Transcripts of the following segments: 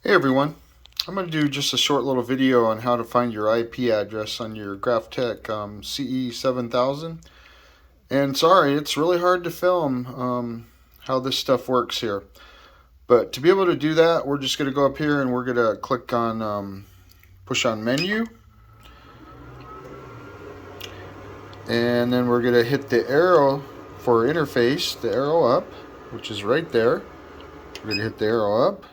Hey everyone, I'm going to do just a short little video on how to find your IP address on your GRAPHTEC CE7000. And sorry, it's really hard to film how this stuff works here. But to be able to do that, we're just going to go up here and we're going to click on push on menu. And then we're going to hit the arrow for interface, the arrow up, which is right there. We're going to hit the arrow up.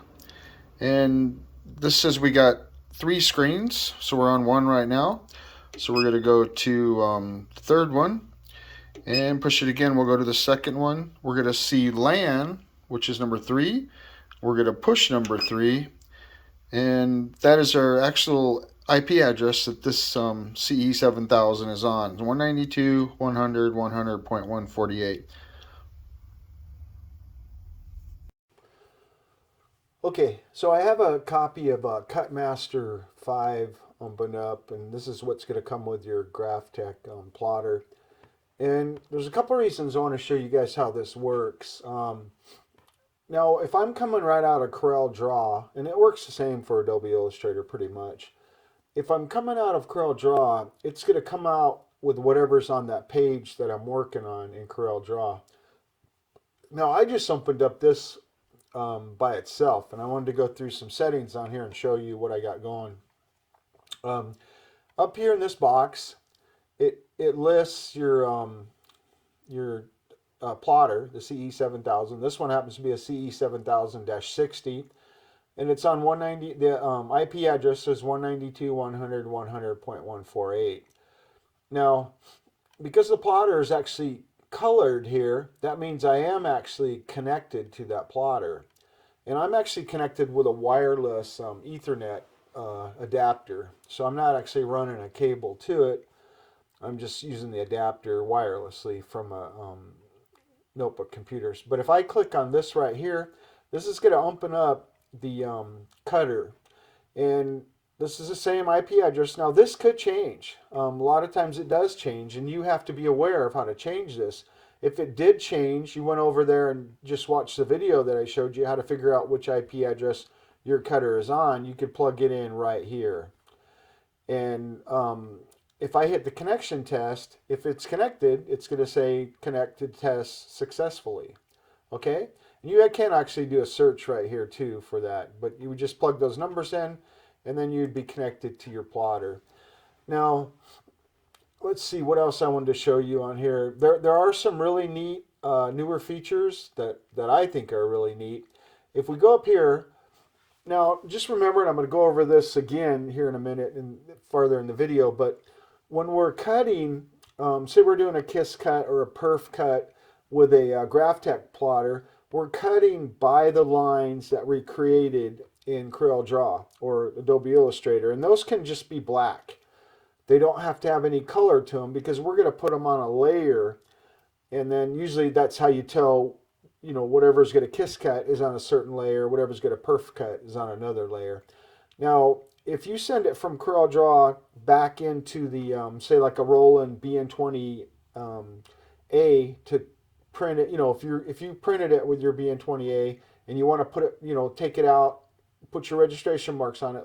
And this says we got 3 screens, so we're on one right now. So we're going to go to the third one and push it again. We'll go to the second one. We're going to see LAN, which is number 3. We're going to push number 3, and that is our actual IP address that this CE7000 is on. 192.100.100.148. Okay, so I have a copy of Cutmaster 5 opened up, and this is what's going to come with your GRAPHTEC plotter. And there's a couple of reasons I want to show you guys how this works. Now, if I'm coming right out of CorelDraw, and it works the same for Adobe Illustrator pretty much. If I'm coming out of CorelDraw, it's going to come out with whatever's on that page that I'm working on in CorelDraw. Now, I just opened up this by itself, and I wanted to go through some settings on here and show you what I got going. Up here in this box, it lists your plotter, the CE7000. This one happens to be a CE7000-60, and it's on 190. The IP address is 192.100.100.148. Now, because the plotter is actually colored here, that means I am actually connected to that plotter. And I'm actually connected with a wireless Ethernet adapter. So I'm not actually running a cable to it. I'm just using the adapter wirelessly from a notebook computers. But if I click on this right here, this is going to open up the cutter. And this is the same IP address. Now this could change. A lot of times it does change, and you have to be aware of how to change this. If it did change, you went over there and just watched the video that I showed you how to figure out which IP address your cutter is on. You could plug it in right here. And if I hit the connection test, if it's connected, it's going to say connected test successfully. Okay? And you can actually do a search right here too for that. But you would just plug those numbers in, and then you'd be connected to your plotter. Now, let's see what else I wanted to show you on here. There are some really neat newer features that I think are really neat. If we go up here, now just remember, and I'm going to go over this again here in a minute and farther in the video, but when we're cutting, say we're doing a kiss cut or a perf cut with a GRAPHTEC plotter, we're cutting by the lines that we created in CorelDraw or Adobe Illustrator, and those can just be black. They don't have to have any color to them because we're going to put them on a layer, and then usually that's how you tell, whatever's going to kiss cut is on a certain layer, whatever's going to perf cut is on another layer. Now, if you send it from CorelDraw back into the, say like a Roland BN20A to print it, if you printed it with your BN20A and you want to put it, take it out, put your registration marks on it,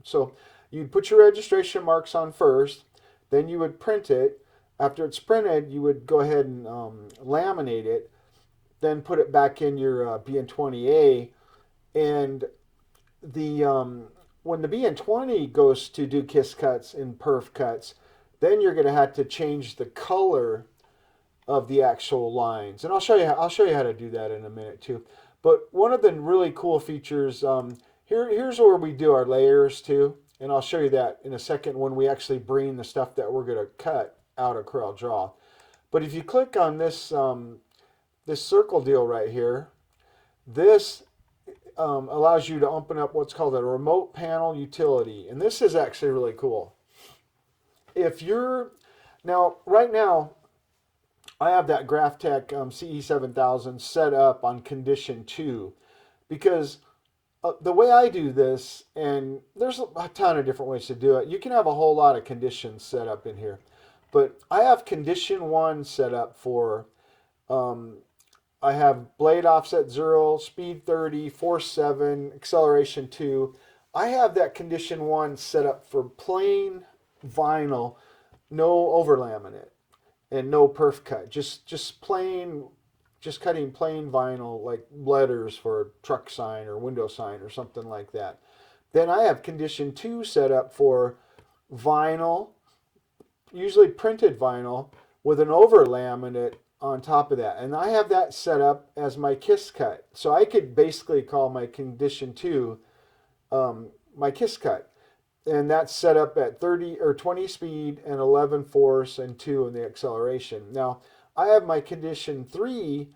so you'd put your registration marks on first, then you would print it. After it's printed, you would go ahead and laminate it, then put it back in your BN20A, and the when the BN20 goes to do kiss cuts and perf cuts, then you're going to have to change the color of the actual lines, and I'll show you how to do that in a minute too. But one of the really cool features here's where we do our layers too, and I'll show you that in a second when we actually bring the stuff that we're going to cut out of CorelDraw. But if you click on this this circle deal right here, this allows you to open up what's called a remote panel utility, and this is actually really cool. If you're right now, I have that GRAPHTEC CE7000 set up on condition 2 because the way I do this, and there's a ton of different ways to do it. You can have a whole lot of conditions set up in here, but I have condition 1 set up for I have blade offset 0, speed 30, force 7, acceleration 2. I have that condition 1 set up for plain vinyl, no over laminate and no perf cut. Just plain, just cutting plain vinyl like letters for a truck sign or window sign or something like that. Then I have condition 2 set up for vinyl, usually printed vinyl, with an over laminate on top of that. And I have that set up as my kiss cut. So I could basically call my condition 2 my kiss cut. And that's set up at 30 or 20 speed and 11 force and 2 in the acceleration. Now, I have my condition 3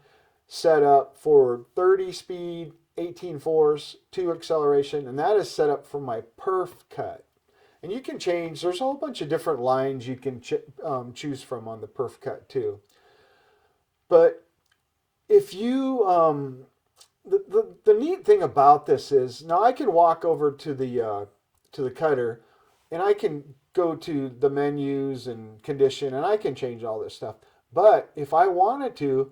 set up for 30 speed, 18 force, 2 acceleration, and that is set up for my perf cut. And you can change, there's a whole bunch of different lines you can choose from on the perf cut too. But if you, the neat thing about this is, now I can walk over to the cutter and I can go to the menus and condition and I can change all this stuff. But if I wanted to,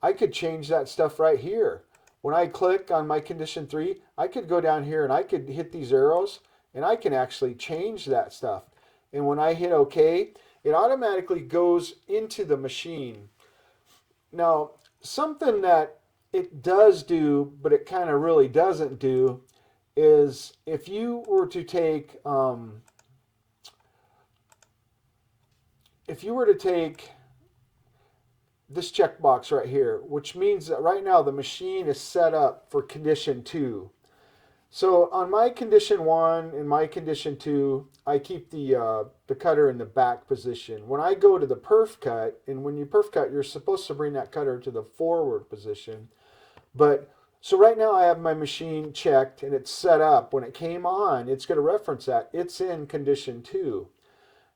I could change that stuff right here. When I click on my condition 3, I could go down here and I could hit these arrows and I can actually change that stuff. And when I hit OK, it automatically goes into the machine. Now, something that it does do, but it kind of really doesn't do, is if you were to take this checkbox right here, which means that right now the machine is set up for condition 2. So on my condition 1 and my condition 2, I keep the cutter in the back position. When I go to the perf cut, and when you perf cut, you're supposed to bring that cutter to the forward position. But so right now I have my machine checked and it's set up. When it came on, it's going to reference that. It's in condition 2.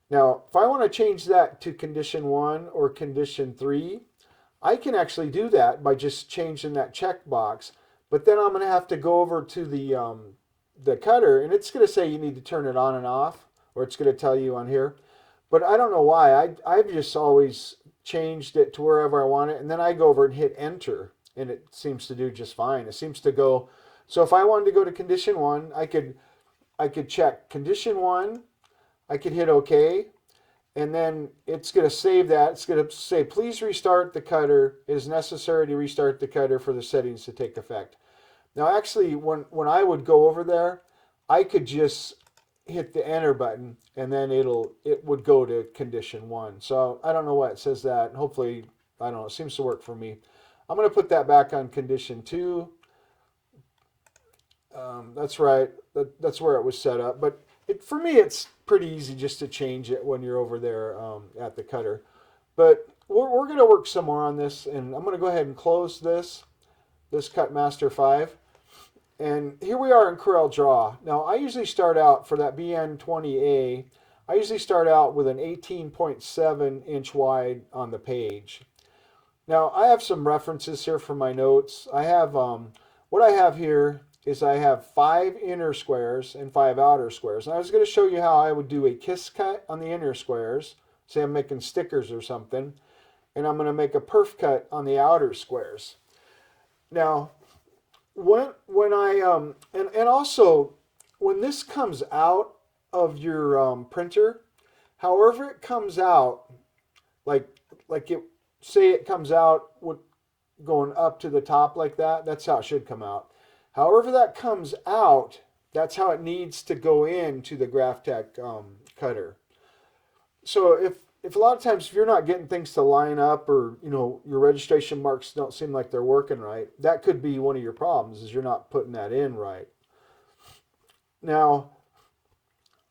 Now, if I want to change that to condition 1 or condition 3, I can actually do that by just changing that checkbox. But then I'm going to have to go over to the cutter, and it's going to say you need to turn it on and off, or it's going to tell you on here. But I don't know why. I've just always changed it to wherever I want it, and then I go over and hit enter, and it seems to do just fine. It seems to go. So if I wanted to go to condition 1, I could check condition 1. I could hit OK, and then it's going to save that. It's going to say, please restart the cutter. It is necessary to restart the cutter for the settings to take effect. Now, actually, when I would go over there, I could just hit the enter button, and then it would go to condition 1. So I don't know why it says that. Hopefully, I don't know. It seems to work for me. I'm going to put that back on condition 2. That's right. That's where it was set up. But for me, it's pretty easy just to change it when you're over there at the cutter. But we're going to work some more on this, and I'm going to go ahead and close this Cut Master 5. And here we are in CorelDraw. Now, I usually start out for that BN20A, I usually start out with an 18.7 inch wide on the page. Now, I have some references here for my notes. I have, what I have here is I have 5 inner squares and 5 outer squares. And I was going to show you how I would do a kiss cut on the inner squares. Say I'm making stickers or something. And I'm going to make a perf cut on the outer squares. Now, when I, and also, when this comes out of your printer, however it comes out, like it, say it comes out with going up to the top like that, that's how it should come out. However that comes out, that's how it needs to go into the GRAPHTEC cutter. So if a lot of times if you're not getting things to line up, or your registration marks don't seem like they're working right, that could be one of your problems, is you're not putting that in right. Now,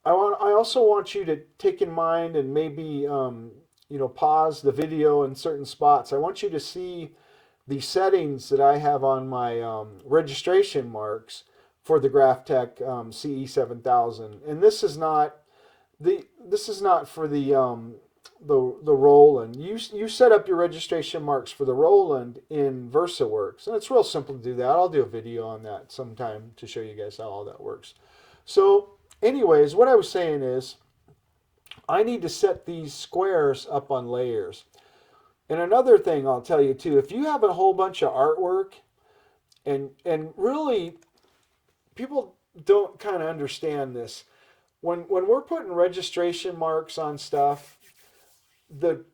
I also want you to take in mind and maybe pause the video in certain spots. I want you to see the settings that I have on my registration marks for the GRAPHTEC CE7000, and this is not for the Roland. You set up your registration marks for the Roland in VersaWorks, and it's real simple to do that. I'll do a video on that sometime to show you guys how all that works. So anyways, what I was saying is I need to set these squares up on layers. And another thing I'll tell you too, if you have a whole bunch of artwork, and really people don't kind of understand this. When we're putting registration marks on stuff, the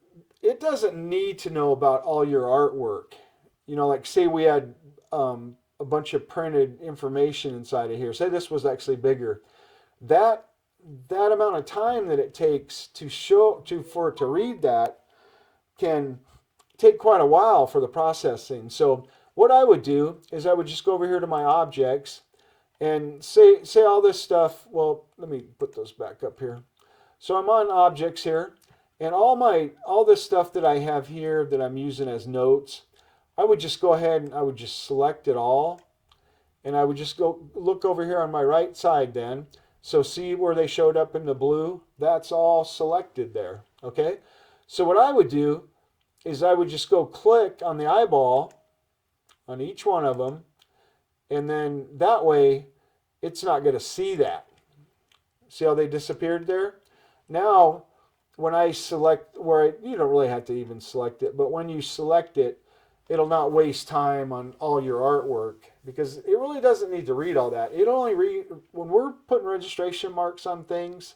it doesn't need to know about all your artwork. You know, like say we had a bunch of printed information inside of here. Say this was actually bigger. That that amount of time that it takes to show to for it to read that can take quite a while for the processing. So what I would do is I would just go over here to my objects and say all this stuff. Well, let me put those back up here. So I'm on objects here, and all this stuff that I have here that I'm using as notes, I would just go ahead and I would just select it all, and I would just go look over here on my right side then. So see where they showed up in the blue? That's all selected there, okay? So what I would do is I would just go click on the eyeball on each one of them, and then that way it's not going to see that. See how they disappeared there? Now, when I select you don't really have to even select it, but when you select it, it'll not waste time on all your artwork because it really doesn't need to read all that. It only read when we're putting registration marks on things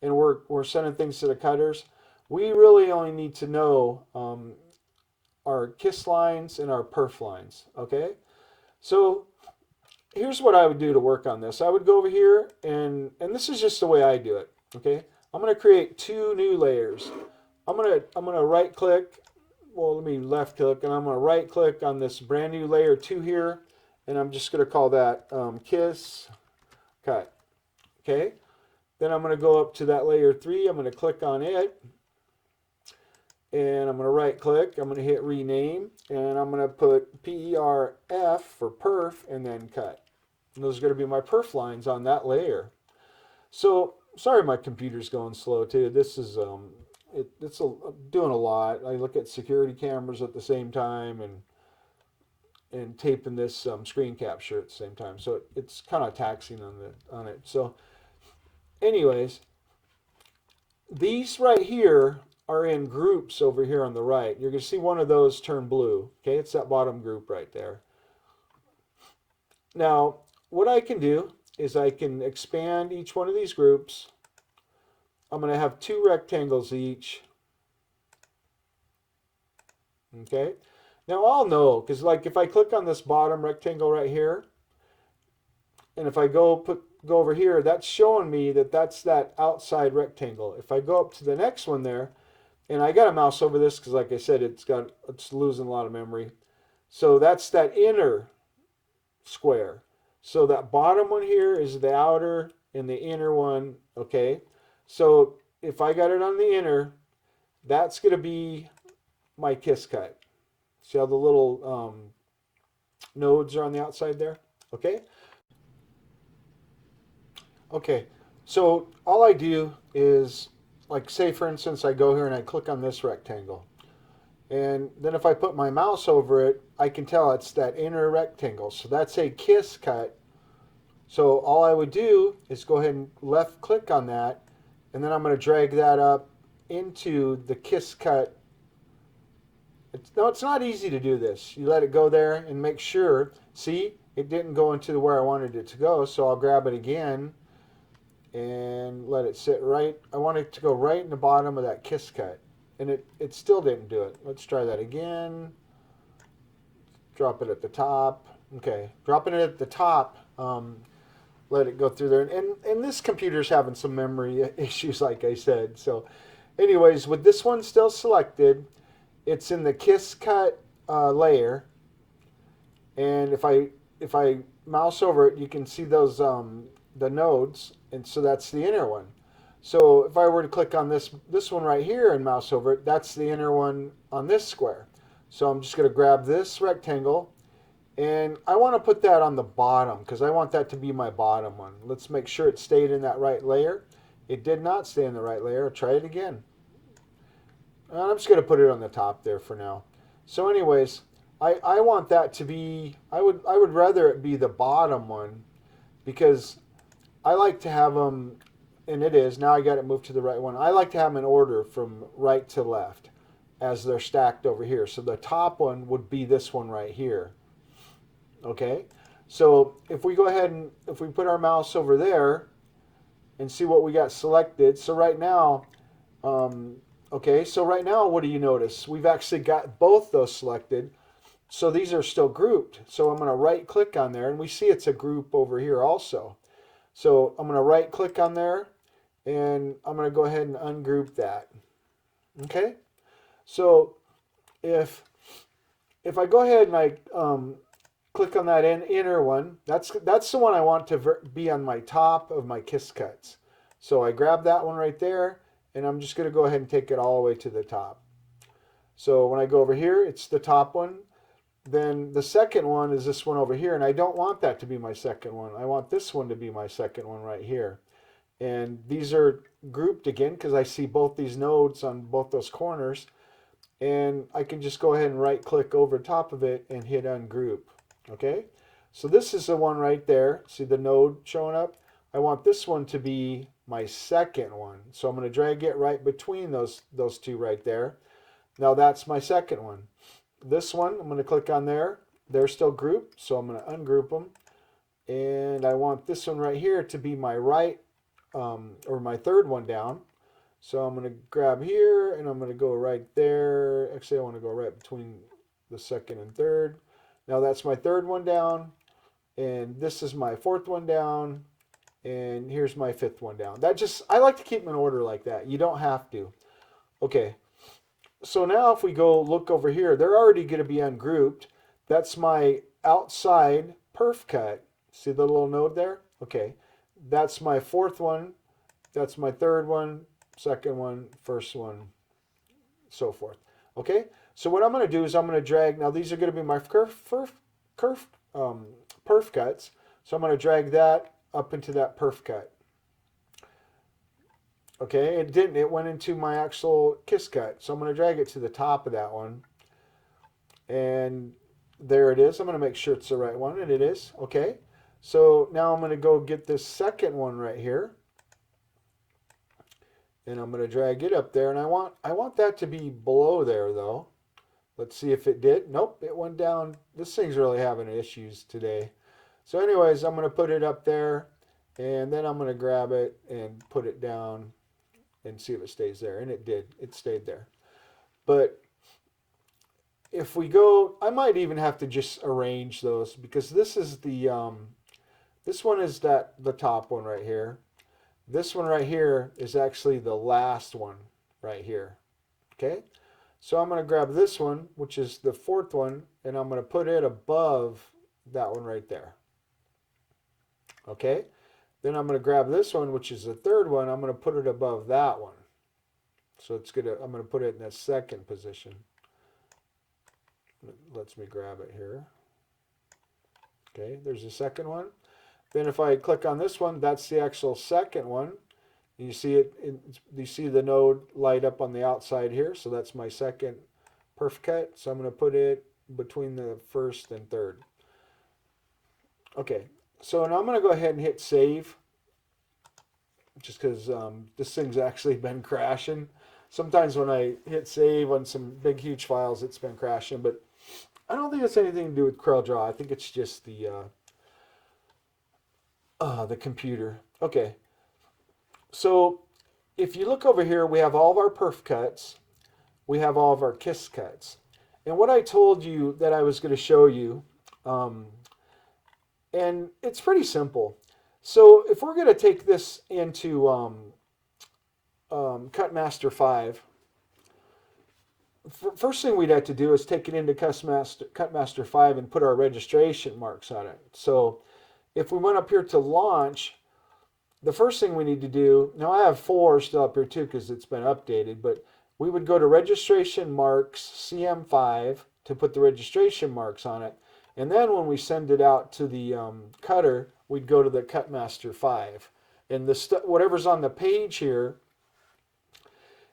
and we're sending things to the cutters. We really only need to know our kiss lines and our perf lines, okay? So here's what I would do to work on this. I would go over here, and this is just the way I do it, okay? I'm going to create 2 new layers. I'm going to right click, well, let me left click, and I'm going to right click on this brand new layer 2 here, and I'm just going to call that kiss cut, okay? Then I'm going to go up to that layer 3. I'm going to click on it, and I'm going to right click. I'm going to hit rename, and I'm going to put PERF for perf and then cut. And those are going to be my perf lines on that layer. So sorry my computer's going slow too. This is doing a lot. I look at security cameras at the same time and taping this screen capture at the same time. So it's kind of taxing on it. So anyways, these right here are in groups over here on the right. You're going to see one of those turn blue. Okay, it's that bottom group right there. Now, what I can do is I can expand each one of these groups. I'm going to have 2 rectangles each. Okay. Now I'll know, because like if I click on this bottom rectangle right here, and if I go over here, that's showing me that that's that outside rectangle. If I go up to the next one there, and I got to mouse over this because like I said, it's losing a lot of memory. So that's that inner square. So that bottom one here is the outer and the inner one, okay? So if I got it on the inner, that's going to be my kiss cut. See how the little nodes are on the outside there? Okay? Okay, so all I do is, like say for instance, I go here and I click on this rectangle. And then if I put my mouse over it, I can tell it's that inner rectangle. So that's a kiss cut. So all I would do is go ahead and left click on that, and then I'm going to drag that up into the kiss cut. It's not easy to do this. You let it go there and make sure, see, it didn't go into where I wanted it to go, so I'll grab it again and let it sit right. I want it to go right in the bottom of that kiss cut. And it still didn't do it. Let's try that again. Drop it at the top. Okay, dropping it at the top, let it go through there. And this computer's having some memory issues, like I said. So anyways, with this one still selected, it's in the kiss cut layer. And if I mouse over it, you can see those the nodes, and so that's the inner one. So if I were to click on this one right here and mouse over it, that's the inner one on this square. So I'm just going to grab this rectangle, and I want to put that on the bottom because I want that to be my bottom one. Let's make sure it stayed in that right layer. It did not stay in the right layer. I'll try it again. And I'm just going to put it on the top there for now. So anyways, I want that to be, I would rather it be the bottom one because I like to have them. And it is. Now I got it moved to the right one. I like to have them in order from right to left. as they're stacked over here. So the top one would be this one right here. Okay, so if we go ahead and if we put our mouse over there and see what we got selected. So right now, okay, so right now, what do you notice? We've actually got both those selected. So these are still grouped. So I'm going to right click on there, and we see it's a group over here also. So I'm going to right click on there, and I'm going to go ahead and ungroup that. Okay, so if I go ahead and I click on that inner one, that's the one I want to be on my top of my kiss cuts. So I grab that one right there, and I'm just going to go ahead and take it all the way to the top. So when I go over here, it's the top one. Then the second one is this one over here, and I don't want that to be my second one. I want this one to be my second one right here. And these are grouped again because I see both these nodes on both those corners. And I can just go ahead and right click over top of it and hit ungroup. Okay, so this is the one right there. See the node showing up? I want this one to be my second one. So I'm going to drag it right between those two right there. Now that's my second one. This one, I'm going to click on there. They're still grouped, so I'm going to ungroup them. And I want this one right here to be my right, or my third one down. So I'm going to grab here, and I'm going to go right there. Actually, I want to go right between the second and third. Now that's my third one down, and this is my fourth one down, and here's my fifth one down. I like to keep them in order like that. You don't have to. Okay. So now if we go look over here, they're already going to be ungrouped. That's my outside perf cut. See the little node there? Okay. That's my fourth one. That's my third one, second one, first one, so forth. Okay? So what I'm going to do is I'm going to drag, now these are going to be my perf cuts. So I'm going to drag that up into that perf cut. Okay, it didn't. It went into my actual kiss cut. So I'm going to drag it to the top of that one. And there it is. I'm going to make sure it's the right one, and it is. Okay, so now I'm going to go get this second one right here. And I'm going to drag it up there. And I want that to be below there, though. Let's see if it did. Nope, it went down. This thing's really having issues today. So anyways, I'm going to put it up there. And then I'm going to grab it and put it down and see if it stays there. And it did. It stayed there. But if we go, I might even have to just arrange those, because this is the this one is the top one right here. This one right here is actually the last one right here. Okay, so I'm going to grab this one, which is the fourth one, and I'm going to put it above that one right there. Okay, then I'm going to grab this one, which is the third one. I'm going to put it above that one. So I'm going to put it in that second position. It lets me grab it here. Okay, there's the second one. Then if I click on this one, that's the actual second one. You see you see the node light up on the outside here. So that's my second perf cut. So I'm going to put it between the first and third. Okay, so now I'm going to go ahead and hit save, just because this thing's actually been crashing. Sometimes when I hit save on some big, huge files, it's been crashing. But I don't think it's anything to do with CorelDraw. I think it's just the computer. Okay, so if you look over here, we have all of our perf cuts. We have all of our kiss cuts. And what I told you that I was going to show you, and it's pretty simple. So if we're going to take this into CutMaster 5, first thing we'd have to do is take it into CutMaster 5 and put our registration marks on it. So if we went up here to launch, the first thing we need to do, now I have 4 still up here too because it's been updated, but we would go to registration marks CM5 to put the registration marks on it. And then when we send it out to the cutter, we'd go to the CutMaster 5. And whatever's on the page here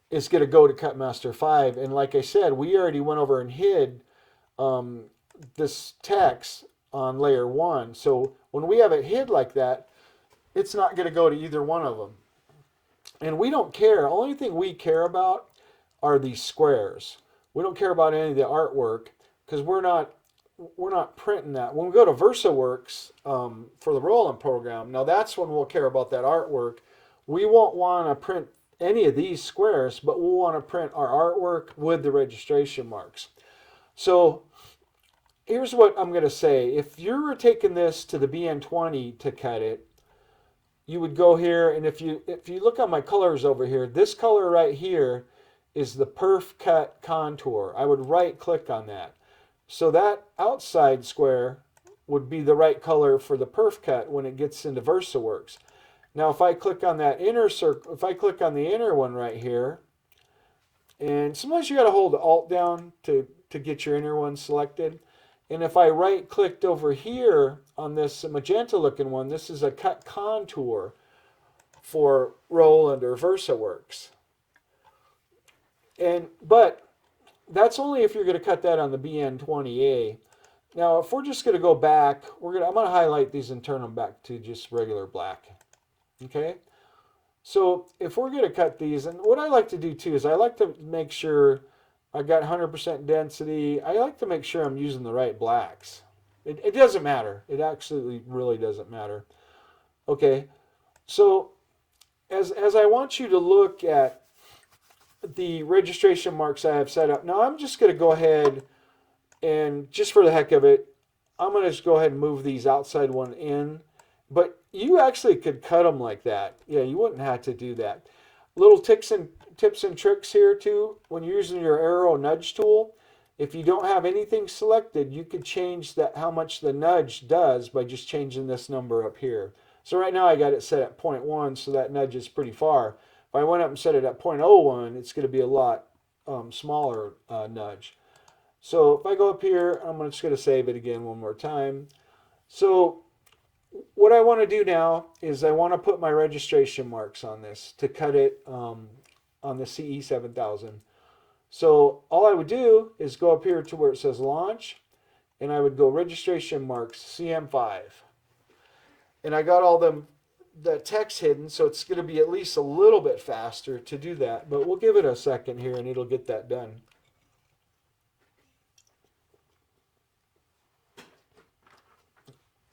is going to go to CutMaster 5. And like I said, we already went over and hid this text on layer 1. So when we have it hid like that, it's not going to go to either one of them. And we don't care. The only thing we care about are these squares. We don't care about any of the artwork because we're not printing that. When we go to VersaWorks for the Roland program, now that's when we'll care about that artwork. We won't want to print any of these squares, but we'll want to print our artwork with the registration marks. So here's what I'm going to say. If you were taking this to the BN20 to cut it, you would go here, and if you look at my colors over here, this color right here is the perf cut contour. I would right click on that. So that outside square would be the right color for the perf cut when it gets into VersaWorks. Now if I click on that inner circle, if I click on the inner one right here, and sometimes you got to hold Alt down to get your inner one selected. And if I right clicked over here on this magenta looking one, this is a cut contour for Roland or VersaWorks. But that's only if you're going to cut that on the BN20A. Now, if we're just going to go back, I'm going to highlight these and turn them back to just regular black. Okay? So if we're going to cut these, and what I like to do too is I like to make sure I got 100% density. I like to make sure I'm using the right blacks. It doesn't matter. It actually really doesn't matter. Okay, so as I want you to look at the registration marks I have set up, now I'm just going to go ahead and just for the heck of it, I'm going to just go ahead and move these outside one in. But you actually could cut them like that. Yeah, you wouldn't have to do that. Little tips and tricks here too. When you're using your arrow nudge tool, if you don't have anything selected, you could change that how much the nudge does by just changing this number up here. So right now I got it set at 0.1, so that nudge is pretty far. If I went up and set it at 0.01, it's going to be a lot smaller nudge. So if I go up here, I'm just going to save it again one more time. So what I want to do now is I want to put my registration marks on this to cut it on the CE7000. So all I would do is go up here to where it says launch, and I would go registration marks CM5. And I got all the text hidden, so it's going to be at least a little bit faster to do that. But we'll give it a second here and it'll get that done.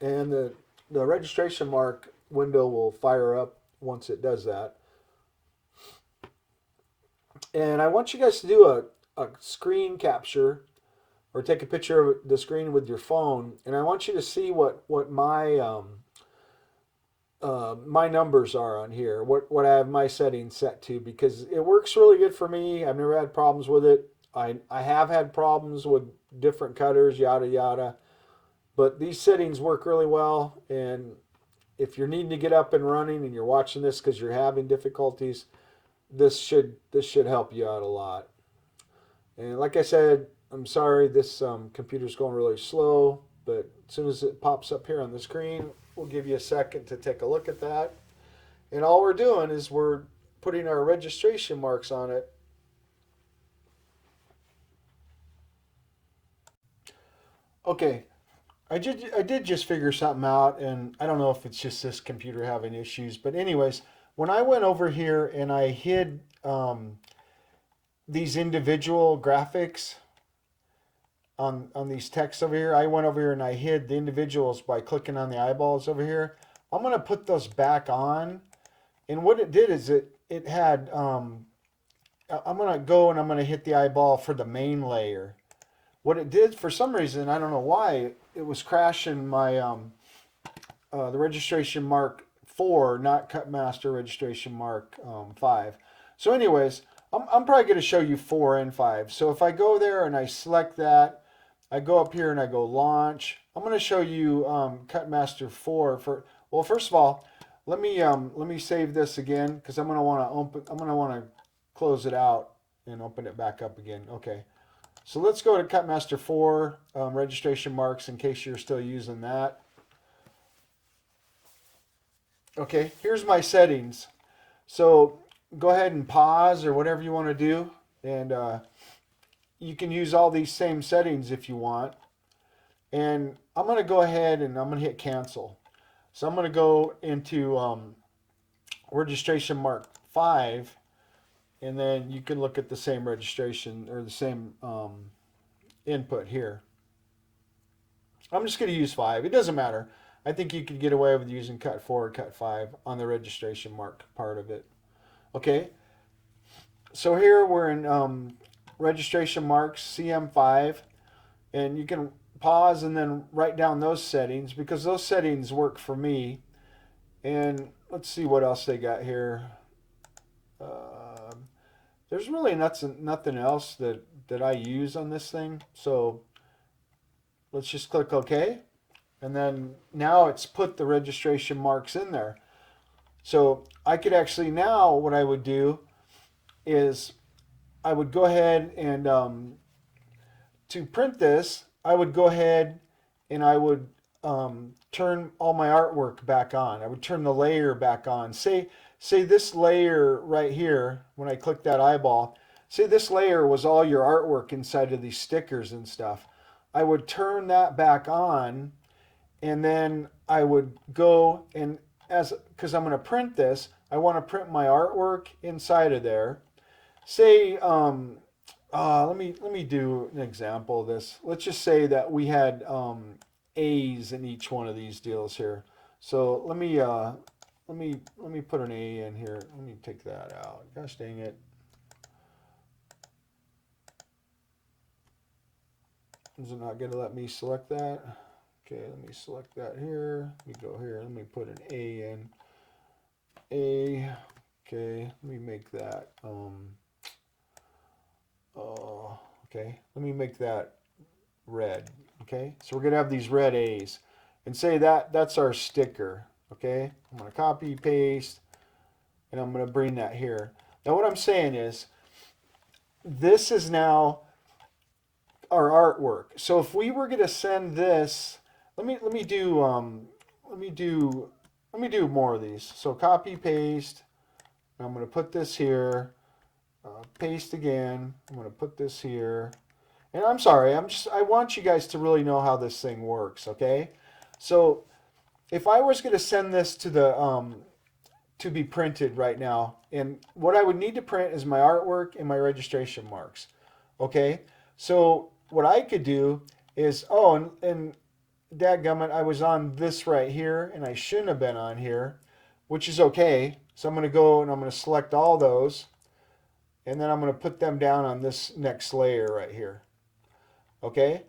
And the registration mark window will fire up once it does that. And I want you guys to do a screen capture or take a picture of the screen with your phone. And I want you to see what my my numbers are on here, what I have my settings set to, because it works really good for me. I've never had problems with it. I have had problems with different cutters, yada yada. But these settings work really well, and if you're needing to get up and running and you're watching this because you're having difficulties, this should help you out a lot. And like I said, I'm sorry this computer's going really slow, but as soon as it pops up here on the screen, we'll give you a second to take a look at that. And all we're doing is we're putting our registration marks on it. Okay. I did just figure something out, and I don't know if it's just this computer having issues, but anyways, when I went over here and I hid these individual graphics on these texts over here, I went over here and I hid the individuals by clicking on the eyeballs over here. I'm going to put those back on, and what it did is it had, I'm going to go and I'm going to hit the eyeball for the main layer. What it did, for some reason, I don't know why, it was crashing my the registration mark 4, not cut master registration mark 5. So anyways, I'm probably going to show you 4 and 5. So if I go there and I select that, I go up here and I go launch. I'm going to show you cut master 4 for. Well, first of all, let me save this again because I'm going to want to close it out and open it back up again. Okay. So let's go to Cut Master 4 registration marks in case you're still using that. Okay, here's my settings. So go ahead and pause or whatever you want to do, and you can use all these same settings if you want. And I'm going to go ahead and I'm going to hit cancel. So I'm going to go into registration mark 5, and then you can look at the same registration or the same input here. I'm just going to use 5. It doesn't matter. I think you could get away with using cut 4 or cut 5 on the registration mark part of it. Okay, so here we're in registration marks CM5, and you can pause and then write down those settings because those settings work for me. And let's see what else they got here. There's really nothing else that I use on this thing. So let's just click OK. And then now it's put the registration marks in there. So I could actually now, what I would do is I would go ahead and to print this, I would go ahead and I would turn all my artwork back on. I would turn the layer back on. Say this layer right here, when I click that eyeball, say this layer was all your artwork inside of these stickers and stuff. I would turn that back on, and then I would go and because I'm going to print this, I want to print my artwork inside of there. Say, let me do an example of this. Let's just say that we had A's in each one of these deals here. So let me put an A in here. Let me take that out. Gosh dang it. Is it not going to let me select that? Okay, let me select that here. Let me go here. Let me put an A in. A. Okay, let me make that. Okay, let me make that red. Okay, so we're going to have these red A's. And say that's our sticker. Okay, I'm going to copy, paste, and I'm going to bring that here. Now what I'm saying is, this is now our artwork. So if we were going to send this, let me do more of these. So copy, paste. I'm going to put this here. Paste again. I'm going to put this here. And I'm sorry, I want you guys to really know how this thing works, okay? So if I was going to send this to the to be printed right now, and what I would need to print is my artwork and my registration marks. Okay? So what I could do is, and dadgummit, I was on this right here, and I shouldn't have been on here, which is okay. So I'm going to go and I'm going to select all those, and then I'm going to put them down on this next layer right here. Okay?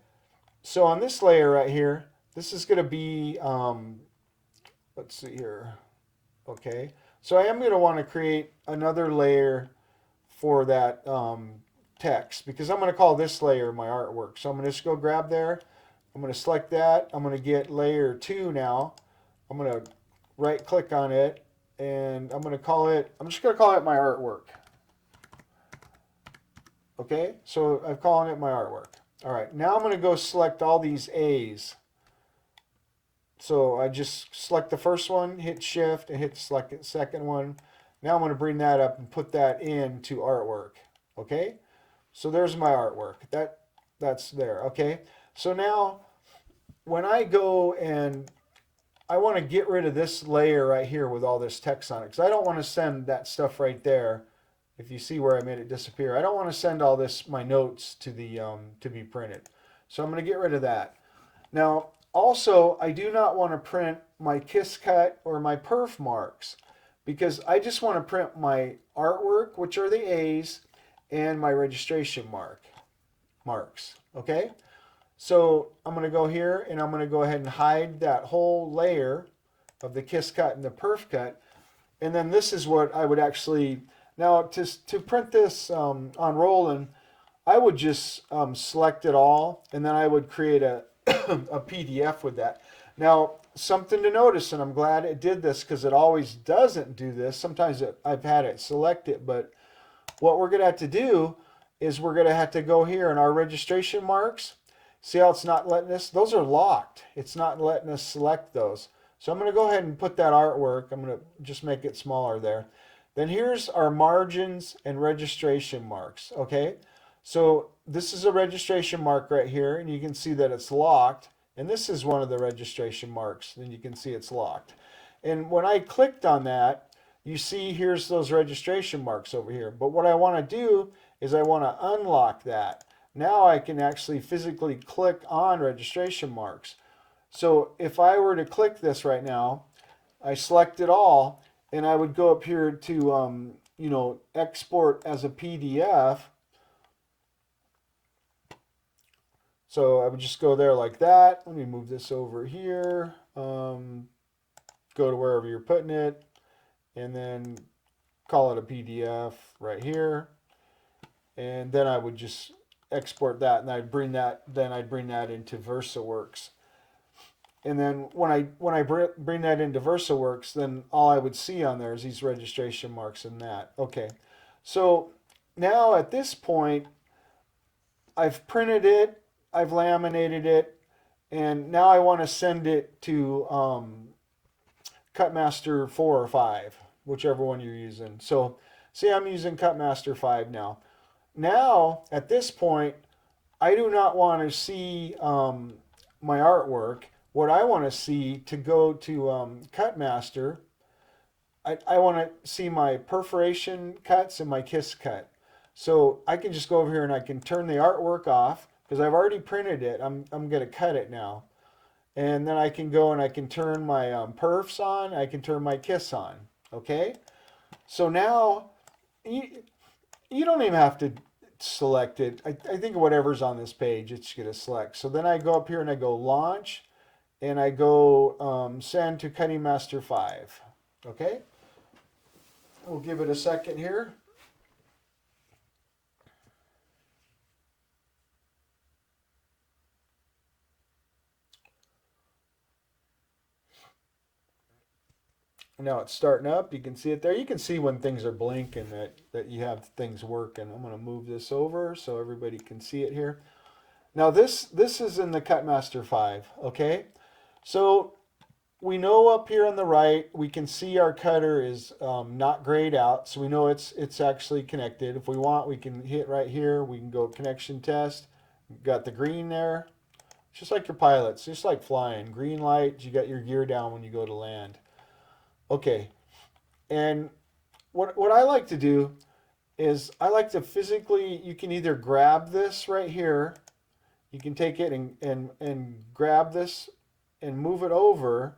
So on this layer right here, this is going to be, let's see here. Okay, so I am going to want to create another layer for that text, because I'm going to call this layer my artwork. So I'm going to just go grab there. I'm going to select that. I'm going to get layer 2 now. I'm going to right click on it, and I'm just going to call it my artwork. Okay, so I'm calling it my artwork. All right, now I'm going to go select all these A's. So I just select the first one, hit shift, and hit select the second one. Now I'm going to bring that up and put that into artwork. Okay, so there's my artwork. That's there. Okay, so now when I go and I want to get rid of this layer right here with all this text on it, because I don't want to send that stuff right there. If you see where I made it disappear, I don't want to send all this, my notes, to the to be printed. So I'm going to get rid of that. Now, also, I do not want to print my kiss cut or my perf marks, because I just want to print my artwork, which are the A's, and my registration marks. Okay? So I'm going to go here, and I'm going to go ahead and hide that whole layer of the kiss cut and the perf cut. And then this is what I would actually... Now, to print this on Roland, I would just select it all, and then I would create a PDF with that. Now, something to notice, and I'm glad it did this because it always doesn't do this. Sometimes I've had it select it, but what we're going to have to do is we're going to have to go here in our registration marks. See how it's not letting us? Those are locked. It's not letting us select those. So I'm going to go ahead and put that artwork. I'm going to just make it smaller there. Then here's our margins and registration marks. Okay, so this is a registration mark right here, and you can see that it's locked. And this is one of the registration marks, and you can see it's locked. And when I clicked on that, you see here's those registration marks over here. But what I want to do is I want to unlock that. Now I can actually physically click on registration marks. So if I were to click this right now, I select it all, and I would go up here to export as a PDF. So I would just go there like that. Let me move this over here. Go to wherever you're putting it, and then call it a PDF right here. And then I would just export that, and I'd bring that into VersaWorks. And then when I bring that into VersaWorks, then all I would see on there is these registration marks and that. Okay, so now at this point, I've printed it, I've laminated it, and now I want to send it to Cutmaster 4 or 5, whichever one you're using. So see, I'm using Cutmaster 5 now. Now, at this point, I do not want to see my artwork. What I want to see to go to Cutmaster, I want to see my perforation cuts and my kiss cut. So I can just go over here and I can turn the artwork off because I've already printed it. I'm going to cut it now. And then I can go and I can turn my perfs on. I can turn my kiss on. Okay? So now you don't even have to select it. I think whatever's on this page, it's going to select. So then I go up here and I go launch. And I go send to Cutting Master 5. Okay? We'll give it a second here. Now it's starting up. You can see it there. You can see when things are blinking that you have things working. I'm going to move this over so everybody can see it here. Now this is in the Cutmaster 5. Okay? So we know up here on the right, we can see our cutter is not grayed out, so we know it's actually connected. If we want, we can hit right here. We can go connection test. We've got the green there, just like your pilots, just like flying. Green light, you got your gear down when you go to land. Okay, and what I like to do is I like to physically, you can either grab this right here, you can take it and grab this and move it over,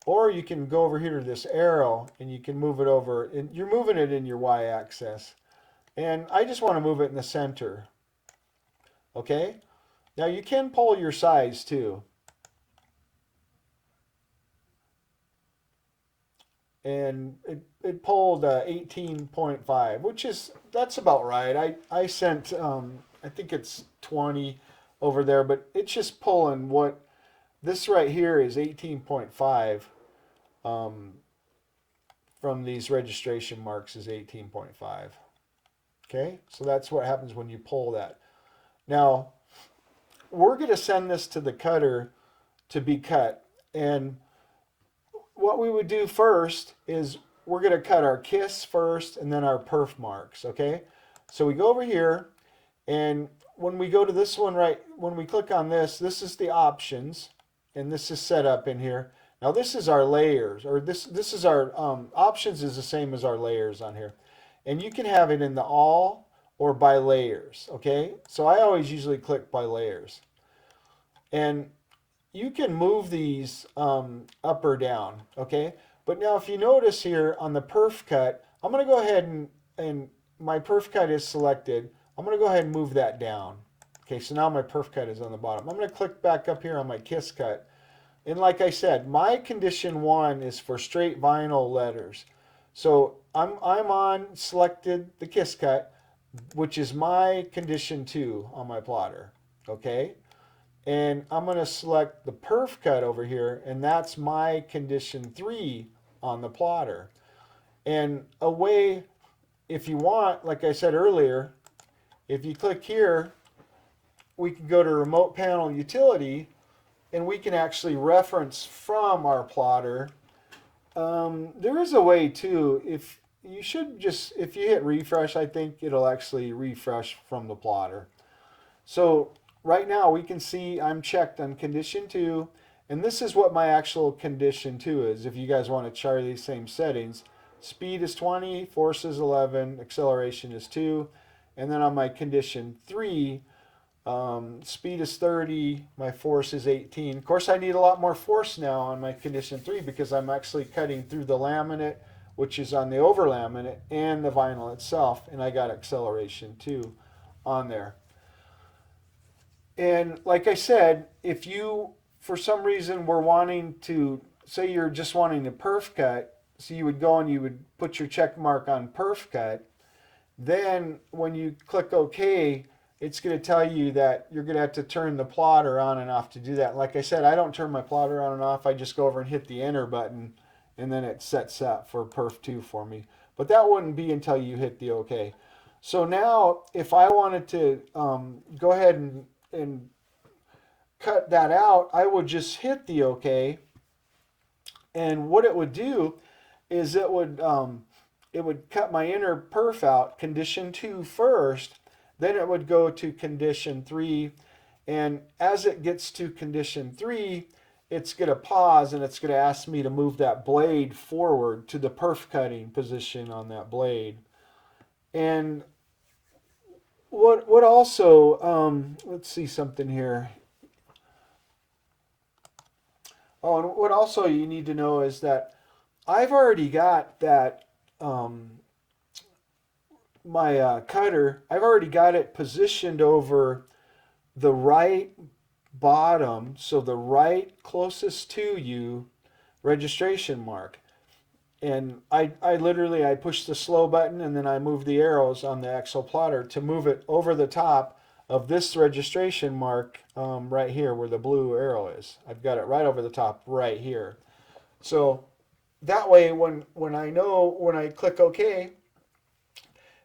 or you can go over here to this arrow and you can move it over, and you're moving it in your y-axis. And I just want to move it in the center. Okay? Now you can pull your size too. And it pulled 18.5, which that's about right. I sent, I think it's 20 over there, but it's just pulling what, this right here is 18.5 from these registration marks is 18.5. Okay, so that's what happens when you pull that. Now, we're going to send this to the cutter to be cut. And what we would do first is we're going to cut our kiss first and then our perf marks. Okay, so we go over here, and when we go to this one, right, when we click on this, this is the options. And this is set up in here. Now this is our layers, or this is our options is the same as our layers on here. And you can have it in the all or by layers, okay? So I always usually click by layers. And you can move these up or down, okay? But now if you notice here on the perf cut, I'm going to go ahead and my perf cut is selected. I'm going to go ahead and move that down. Okay, so now my perf cut is on the bottom. I'm going to click back up here on my kiss cut. And like I said, my condition 1 is for straight vinyl letters. So I'm on selected the kiss cut, which is my condition 2 on my plotter. Okay? And I'm going to select the perf cut over here, and that's my condition 3 on the plotter. And a way, if you want, like I said earlier, if you click here, we can go to remote panel utility, and we can actually reference from our plotter. There is a way too. If you hit refresh, I think it'll actually refresh from the plotter. So right now we can see I'm checked on condition 2, and this is what my actual condition 2 is. If you guys want to try these same settings, Speed is 20, force is 11, acceleration is 2. And then on my condition 3, speed is 30, my force is 18. Of course, I need a lot more force now on my condition 3 because I'm actually cutting through the laminate, which is on the over laminate, and the vinyl itself, and I got acceleration 2 on there. And like I said, if you, for some reason, were wanting to, say you're just wanting to perf cut, so you would go and you would put your check mark on perf cut, then when you click OK, it's going to tell you that you're going to have to turn the plotter on and off to do that. Like I said, I don't turn my plotter on and off. I just go over and hit the enter button, and then it sets up for perf 2 for me. But that wouldn't be until you hit the OK. So now, if I wanted to go ahead and cut that out, I would just hit the OK. And what it would do is it would cut my inner perf out, condition 2 first, then it would go to condition 3, and as it gets to condition 3, it's going to pause and it's going to ask me to move that blade forward to the perf cutting position on that blade. And what also, let's see something here. Oh, and what also you need to know is that I've already got that my cutter, I've already got it positioned over the right bottom, so the right closest to you registration mark. And I literally, I push the slow button and then I move the arrows on the Excel plotter to move it over the top of this registration mark right here where the blue arrow is. I've got it right over the top right here. So that way when I know, when I click OK,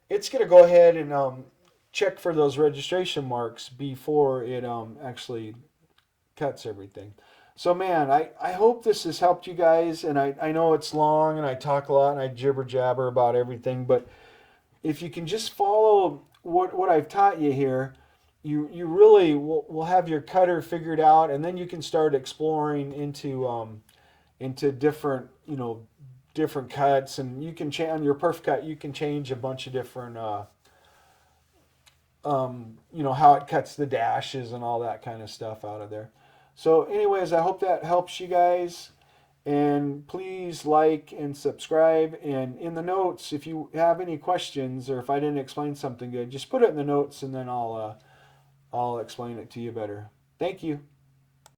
it's going to go ahead and check for those registration marks before it actually cuts everything. So man, I hope this has helped you guys, and I know it's long and I talk a lot and I jibber jabber about everything, but if you can just follow what I've taught you here, you really will have your cutter figured out, and then you can start exploring into different, different cuts, and you can change on your perf cut. You can change a bunch of different, how it cuts the dashes and all that kind of stuff out of there. So, anyways, I hope that helps you guys, and please like and subscribe. And in the notes, if you have any questions or if I didn't explain something good, just put it in the notes, and then I'll explain it to you better. Thank you.